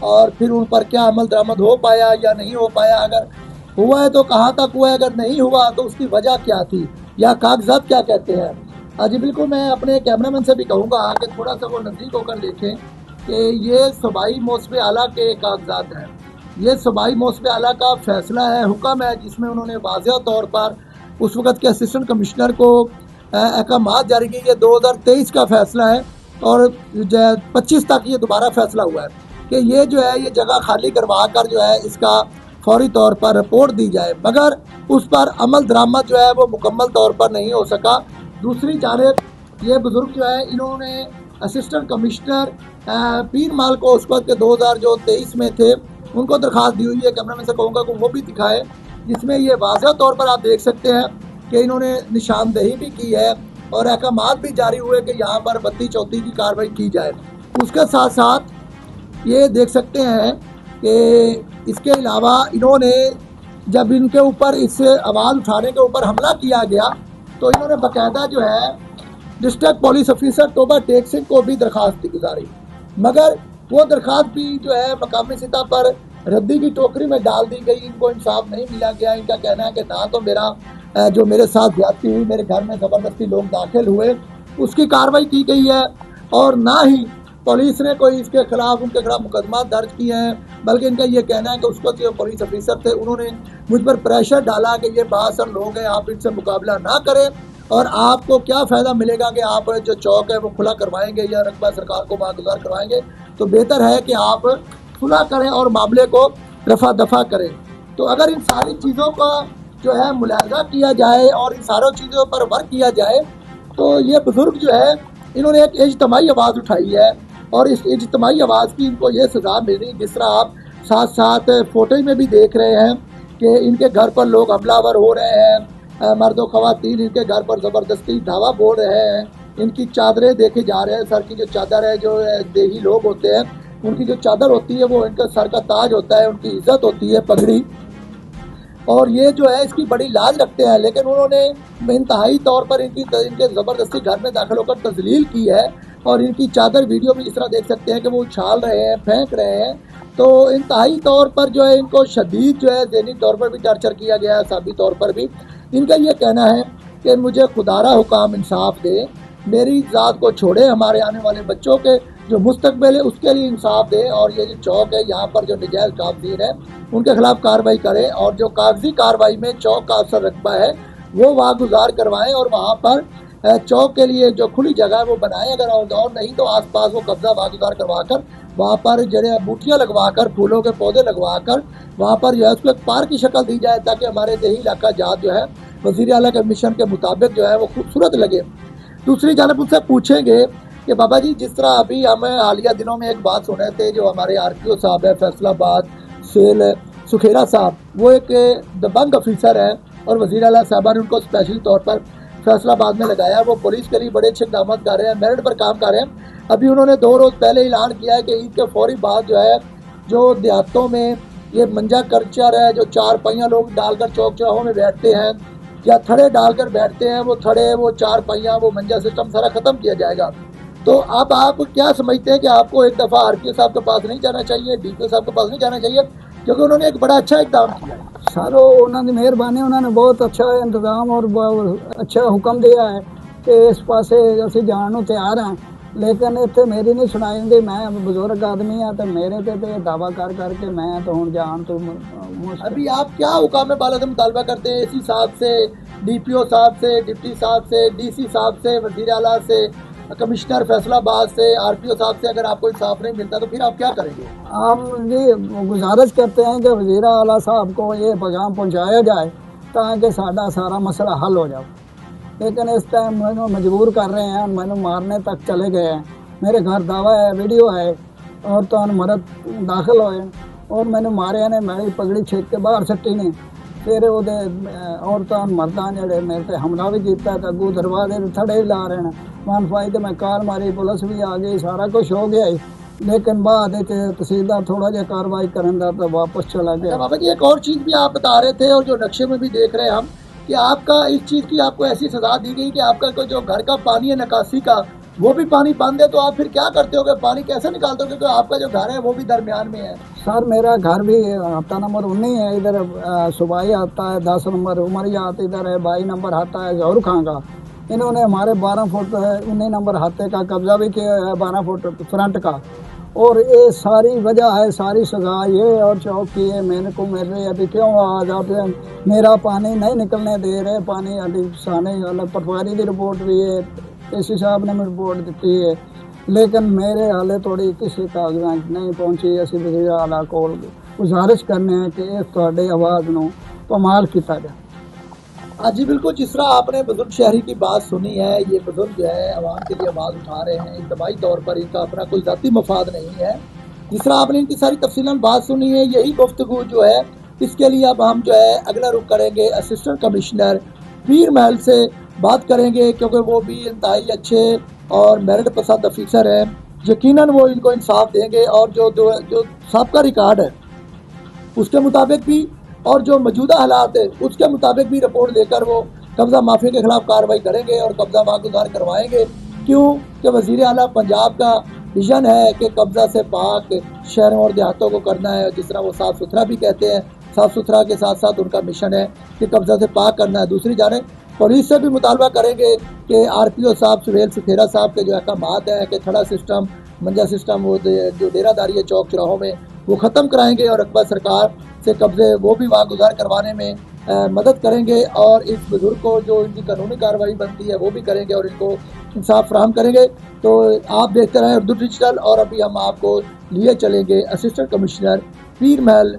اور پھر ان پر کیا عمل درآمد ہو پایا یا نہیں ہو پایا، اگر ہوا ہے تو کہاں تک ہوا ہے، اگر نہیں ہوا تو اس کی وجہ کیا تھی، یا کاغذات کیا کہتے ہیں۔ جی بالکل، میں اپنے کیمرہ مین سے بھی کہوں گا کہ تھوڑا سا وہ نزدیک ہو کر دیکھیں کہ یہ صوبائی موصف اعلیٰ کے کاغذات ہیں۔ یہ صوبائی موصف اعلیٰ کا فیصلہ ہے، حکم ہے، جس میں انہوں نے واضح طور پر اس وقت کے اسسٹنٹ کمشنر کو احکامات جاری کیے۔ یہ 2023 کا فیصلہ ہے اور 25 تک یہ دوبارہ فیصلہ ہوا ہے کہ یہ جو ہے یہ جگہ خالی کروا کر جو ہے اس کا فوری طور پر رپورٹ دی جائے، مگر اس پر عمل درآمد جو ہے وہ مکمل طور پر نہیں ہو سکا۔ دوسری جانب یہ بزرگ جو ہے انہوں نے اسسٹنٹ کمشنر پیر مال کو اس وقت کے 2023 میں تھے، ان کو درخواست دی ہوئی ہے، کیمرہ مین سے کہوں گا کہ وہ بھی دکھائے، جس میں یہ واضح طور پر آپ دیکھ سکتے ہیں کہ انہوں نے نشاندہی بھی کی ہے اور احکامات بھی جاری ہوئے کہ یہاں پر بتی چوتی کی کارروائی کی جائے۔ اس کے ساتھ ساتھ یہ دیکھ سکتے ہیں کہ اس کے علاوہ انہوں نے جب ان کے اوپر اس آواز اٹھانے کے اوپر حملہ کیا گیا تو انہوں نے باقاعدہ جو ہے ڈسٹرکٹ پولیس آفیسر توبہ ٹیک سنگھ کو بھی درخواست گزاری، مگر وہ درخواست بھی جو ہے مقامی سطح پر ردی کی ٹوکری میں ڈال دی گئی، ان کو انصاف نہیں ملا گیا۔ ان کا کہنا ہے کہ نہ تو جو میرے ساتھ زیادتی ہوئی، میرے گھر میں زبردستی لوگ داخل ہوئے، اس کی کارروائی کی گئی ہے، اور نہ ہی پولیس نے کوئی اس کے خلاف ان کے خلاف مقدمات درج کیے ہیں، بلکہ ان کا یہ کہنا ہے کہ اس وقت جو پولیس آفیسر تھے انہوں نے مجھ پر پریشر ڈالا کہ یہ بااثر لوگ ہیں، آپ ان سے مقابلہ نہ کریں، اور آپ کو کیا فائدہ ملے گا کہ آپ جو چوک ہے وہ کھلا کروائیں گے یا رقبہ سرکار کو واگزار کروائیں گے، تو بہتر ہے کہ آپ کھلا کریں اور معاملے کو رفع دفع کریں۔ تو اگر ان ساری چیزوں کا جو ہے ملاحظہ کیا جائے اور ان ساروں چیزوں پر ورک کیا جائے تو یہ بزرگ جو ہے انہوں نے ایک اجتماعی آواز اٹھائی ہے، اور اس اجتماعی آواز کی ان کو یہ سزا مل رہی، جس طرح آپ ساتھ ساتھ فوٹو میں بھی دیکھ رہے ہیں کہ ان کے گھر پر لوگ حملہ آور ہو رہے ہیں، مرد و خواتین ان کے گھر پر زبردستی دھاوا بول رہے ہیں، ان کی چادریں دیکھے جا رہے ہیں، سر کی جو چادر ہے، جو دیہی لوگ ہوتے ہیں ان کی جو چادر ہوتی ہے وہ ان کا سر کا تاج ہوتا ہے، ان کی عزت ہوتی ہے پگڑی، اور یہ جو ہے اس کی بڑی لاج رکھتے ہیں، لیکن انہوں نے انتہائی طور پر ان کے زبردستی گھر میں داخل ہو کر تذلیل کی ہے، اور ان کی چادر ویڈیو بھی اس طرح دیکھ سکتے ہیں کہ وہ اچھال رہے ہیں، پھینک رہے ہیں، تو انتہائی طور پر جو ہے ان کو شدید جو ہے ذہنی طور پر بھی ٹارچر کیا گیا ہے، اعصابی طور پر بھی۔ ان کا یہ کہنا ہے کہ مجھے خدارا حکام انصاف دے، میری ذات کو چھوڑے، ہمارے آنے والے بچوں کے جو مستقبل ہے اس کے لیے انصاف دے، اور یہ جو چوک ہے یہاں پر جو نجائز قابضین ہیں ان کے خلاف کارروائی کرے، اور جو کاغذی کارروائی میں چوک کا افسر رقبہ ہے وہ واگزار کروائیں، اور وہاں پر چوک کے لیے جو کھلی جگہ ہے وہ بنائیں، اگر اور نہیں تو آس پاس وہ قبضہ واگزار کروا کر وہاں پر جڑے بوٹیاں لگوا کر، پھولوں کے پودے لگوا کر وہاں پر جو ہے اس کو ایک پارک کی شکل دی جائے، تاکہ ہمارے دیہی علاقہ جات جو ہے وزیر اعلیٰ کے مشن کے مطابق جو ہے وہ خوبصورت لگے۔ دوسری جانب ان سے پوچھیں گے کہ بابا جی جس طرح ابھی ہم حالیہ دنوں میں ایک بات سن رہے تھے، جو ہمارے آر پی او صاحب ہے فیصلہ آباد سیل سکھیرا صاحب، وہ ایک دبنگ افیسر ہیں اور وزیر اعلیٰ صاحبہ نے ان کو اسپیشل طور پر فیصلہ آباد میں لگایا، وہ پولیس کے لیے بڑے اچھے اقدامات کر رہے ہیں، میرٹ پر کام کر رہے ہیں۔ ابھی انہوں نے 2 روز پہلے اعلان کیا ہے کہ عید کے فوری بعد جو ہے جو دیہاتوں میں یہ منجا کلچر ہے، جو 4 پہیاں لوگ ڈال کر چوک چوراہوں میں بیٹھتے ہیں یا تھڑے ڈال کر بیٹھتے ہیں، وہ تھڑے، وہ 4 پہیاں، وہ منجا سسٹم سارا ختم کیا جائے گا۔ تو اب آپ کیا سمجھتے ہیں کہ آپ کو ایک دفعہ آر پی او صاحب کے پاس نہیں جانا چاہیے، ڈی پی او صاحب کے پاس نہیں جانا چاہیے، کیونکہ انہوں نے ایک بڑا اچھا اقدام کیا ہے؟ سر انہوں نے مہربانی، انہوں نے بہت اچھا انتظام اور اچھا حکم دیا ہے کہ اس پاسے اسی جان نوں تیار ہیں، لیکن اتنے میری نہیں سنائیں گے، میں بزرگ آدمی ہاں تو میرے تے دعویٰ کر کے میں تو ہوں جان تو ابھی آپ کیا حکام بالا سے مطالبہ کرتے ہیں؟ اے سی صاحب سے، ڈی پی او صاحب سے، ڈپٹی صاحب سے، ڈی سی صاحب سے، وزیر اعلیٰ سے، کمشنر فیصلہ آباد سے، آر پی او صاحب سے، اگر آپ کو انصاف نہیں ملتا تو پھر آپ کیا کریں گے؟ ہم جی گزارش کرتے ہیں کہ وزیر اعلیٰ صاحب کو یہ پیغام پہنچایا جائے تاکہ سارا سارا مسئلہ حل ہو جائے، لیکن اس ٹائم میں مجبور کر رہے ہیں، میں مارنے تک چلے گئے ہیں، میرے گھر دعویٰ ہے، ویڈیو ہے، اور تو مرد داخل ہوئے اور میں نے مارے نے، میری پگڑی چھیک کے باہر سٹی نے، پھر وہ عورتوں مرداں جڑے میرے تے حملہ بھی کیتا ہے، اگوں دروازے تھڑے لا رہے ہیں، ون فائی تے میں کال ماری، پولیس بھی آ گئی، سارا کچھ ہو گیا ہی، لیکن بعد تحصیلدار تھوڑا جہا کاروائی کرن دا تو واپس چلا گیا۔ بابا جی ایک اور چیز بھی آپ بتا رہے تھے، اور جو نقشے میں بھی دیکھ رہے ہیں ہم، کہ آپ کا اس چیز کی آپ کو ایسی سزا دی گئی کہ آپ کا جو گھر کا پانی ہے نکاسی کا، وہ بھی پانی بند ہے تو آپ پھر کیا کرتے ہو گے؟ پانی کیسے نکالتے ہو؟ کیونکہ آپ کا جو گھر ہے وہ بھی درمیان میں ہے۔ سر میرا گھر بھی ہفتہ نمبر 19 ہے، ادھر صوبائی آتا ہے 10 نمبر عمریات، ادھر ہے 22 نمبر آتا ہے ظہور خان کا۔ انہوں نے ہمارے 12 فٹ 19 نمبر ہاتے کا قبضہ بھی کیا ہے، 12 فٹ فرنٹ کا، اور یہ ساری وجہ ہے، ساری سزا یہ اور چوک کی ہے میرے کو مل رہی ہے۔ ابھی کیوں آج آپ میرا پانی نہیں نکلنے دے رہے؟ پانی ابھی سانے پٹواری کی رپورٹ بھی ہے، اے سی صاحب نے رپورٹ دیتی ہے، لیکن میرے حالے تھوڑی کسی کاغذات نہیں پہنچی۔ اسی وزیر اعلیٰ کو گزارش کرنے ہیں کہ اس تھوڑی آواز نو کمال کیتا جائے۔ ہاں جی بالکل، جس طرح آپ نے بزرگ شہری کی بات سنی ہے، یہ بزرگ جو ہے عوام کے لیے آواز اٹھا رہے ہیں، اجتماعی طور پر ان کا اپنا کوئی ذاتی مفاد نہیں ہے۔ جس طرح آپ نے ان کی ساری تفصیلاً بات سنی ہے، یہی گفتگو جو ہے اس کے لیے اب ہم جو ہے اگلا رخ کریں گے اسسٹنٹ کمشنر پیر محل سے بات کریں گے، کیونکہ وہ بھی انتہائی اچھے اور میرٹ پسند افیسر ہیں۔ یقیناً وہ ان کو انصاف دیں گے، اور جو سابقہ ریکارڈ ہے اس کے مطابق بھی اور جو موجودہ حالات ہے اس کے مطابق بھی رپورٹ دے کر وہ قبضہ مافیا کے خلاف کارروائی کریں گے اور قبضہ واگزار کروائیں گے۔ کیوں کہ وزیر اعلیٰ پنجاب کا ویژن ہے کہ قبضہ سے پاک شہروں اور دیہاتوں کو کرنا ہے، جس طرح وہ صاف ستھرا بھی کہتے ہیں، صاف ستھرا کے ساتھ ساتھ ان کا مشن ہے کہ قبضہ سے پاک کرنا ہے۔ دوسری جانب پولیس سے بھی مطالبہ کریں گے کہ آر پی او صاحب سہیل سکھیرا صاحب کے جو احکامات ہیں کہ تھڑا سسٹم منجا سسٹم وہ جو ڈیرہ داری ہے چوک چوراہوں میں وہ ختم کرائیں گے، اور رقبہ سرکار سے قبضے وہ بھی واگزار کروانے میں مدد کریں گے، اور اس بزرگ کو جو ان کی قانونی کارروائی بنتی ہے وہ بھی کریں گے اور ان کو انصاف فراہم کریں گے۔ تو آپ دیکھتے رہیں اردو ڈیجیٹل، اور ابھی ہم آپ کو لیے چلیں گے اسسٹنٹ کمشنر پیر محل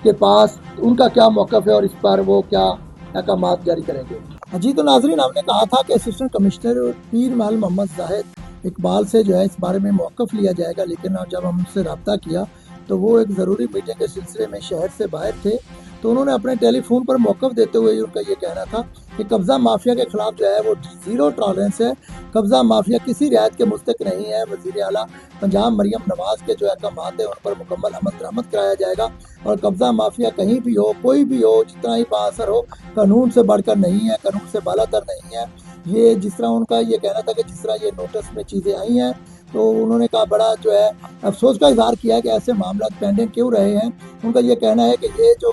کے پاس، ان کا کیا موقف ہے اور اس پر وہ کیا احکامات جاری کریں گے۔ جی تو ناظرین، ہم نے کہا تھا کہ اسسٹنٹ کمشنر پیر محل محمد زاہد اقبال سے جو ہے اس بارے میں موقف لیا جائے گا، لیکن جب ہم ان سے رابطہ کیا تو وہ ایک ضروری میٹنگ کے سلسلے میں شہر سے باہر تھے، تو انہوں نے اپنے ٹیلی فون پر موقف دیتے ہوئے ان کا یہ کہنا تھا کہ قبضہ مافیا کے خلاف جو ہے وہ زیرو ٹالرنس ہے، قبضہ مافیا کسی رعایت کے مستحق نہیں ہے۔ وزیر اعلیٰ پنجاب مریم نواز کے جو احکامات ہیں ان پر مکمل عمل درآمد کرایا جائے گا، اور قبضہ مافیا کہیں بھی ہو، کوئی بھی ہو، جتنا ہی بااثر ہو، قانون سے بڑھ کر نہیں ہے، قانون سے بالا تر نہیں ہے۔ یہ جس طرح ان کا یہ کہنا تھا کہ جس طرح یہ نوٹس میں چیزیں آئی ہیں، تو انہوں نے کہا بڑا جو ہے افسوس کا اظہار کیا ہے کہ ایسے معاملات پینڈنگ کیوں رہے ہیں۔ ان کا یہ کہنا ہے کہ یہ جو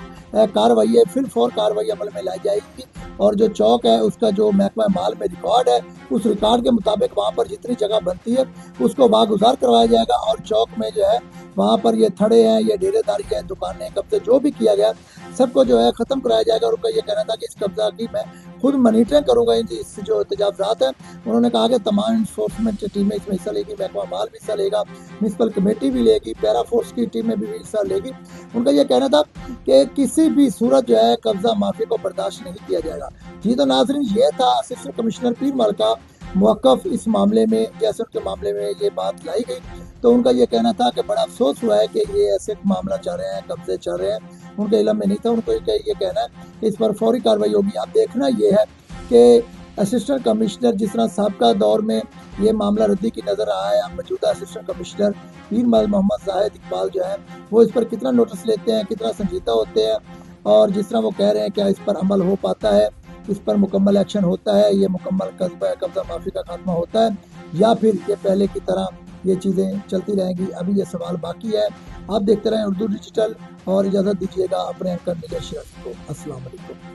کارروائی ہے فی الفور کارروائی عمل میں لائی جائے گی، اور جو چوک ہے اس کا جو محکمہ مال میں ریکارڈ ہے اس ریکارڈ کے مطابق وہاں پر جتنی جگہ بنتی ہے اس کو واگزار کروایا جائے گا، اور چوک میں جو ہے وہاں پر یہ تھڑے ہیں، یہ ڈیرے داری ہے، دکانیں، قبضے جو بھی کیا گیا سب کو جو ہے ختم کرایا جائے گا۔ اور ان کا یہ کہنا تھا کہ اس قبضہ کی میں خود مانیٹرنگ کروں گا، اس جو تجاوزات ہیں۔ انہوں نے کہا کہ تمام انفورسمنٹ ٹیمیں اس میں حصہ لے گی، محکمہ مال بھی حصہ لے گا، میونسپل کمیٹی بھی لے گی، پیرا فورس کی ٹیمیں بھی حصہ لے گی۔ ان کا یہ کہنا تھا کہ کسی بھی صورت جو ہے قبضہ مافیا کو برداشت نہیں کیا جائے گا۔ جی تو ناظرین، یہ تھا اسسٹنٹ کمشنر پیر محل کا موقف اس معاملے میں، جیسے ان کے معاملے میں یہ بات لائی گئی تو ان کا یہ کہنا تھا کہ بڑا افسوس ہوا ہے کہ یہ ایسے معاملہ چل رہے ہیں، قبضے چل رہے ہیں، ان کے علم میں نہیں تھا۔ ان کو یہ کہنا ہے کہ اس پر فوری کارروائی ہوگی۔ اب دیکھنا یہ ہے کہ اسسٹنٹ کمشنر جس طرح سابقہ دور میں یہ معاملہ ردی کی نظر آیا ہے، اب موجودہ اسسٹنٹ کمشنر پیر محل محمد زاہد اقبال جو ہے وہ اس پر کتنا نوٹس لیتے ہیں، کتنا سنجیدہ ہوتے ہیں، اور جس طرح وہ کہہ رہے ہیں کیا اس پر عمل ہو پاتا ہے، اس پر مکمل ایکشن ہوتا ہے، یہ مکمل قبضہ معافی کا خاتمہ ہوتا ہے، یا پھر یہ پہلے کی طرح یہ چیزیں چلتی رہیں گی۔ ابھی یہ سوال باقی ہے۔ آپ دیکھتے رہیں اردو ڈیجیٹل، اور اجازت دیجیے گا اپنے اینکر نگر شراز کو۔ السلام علیکم۔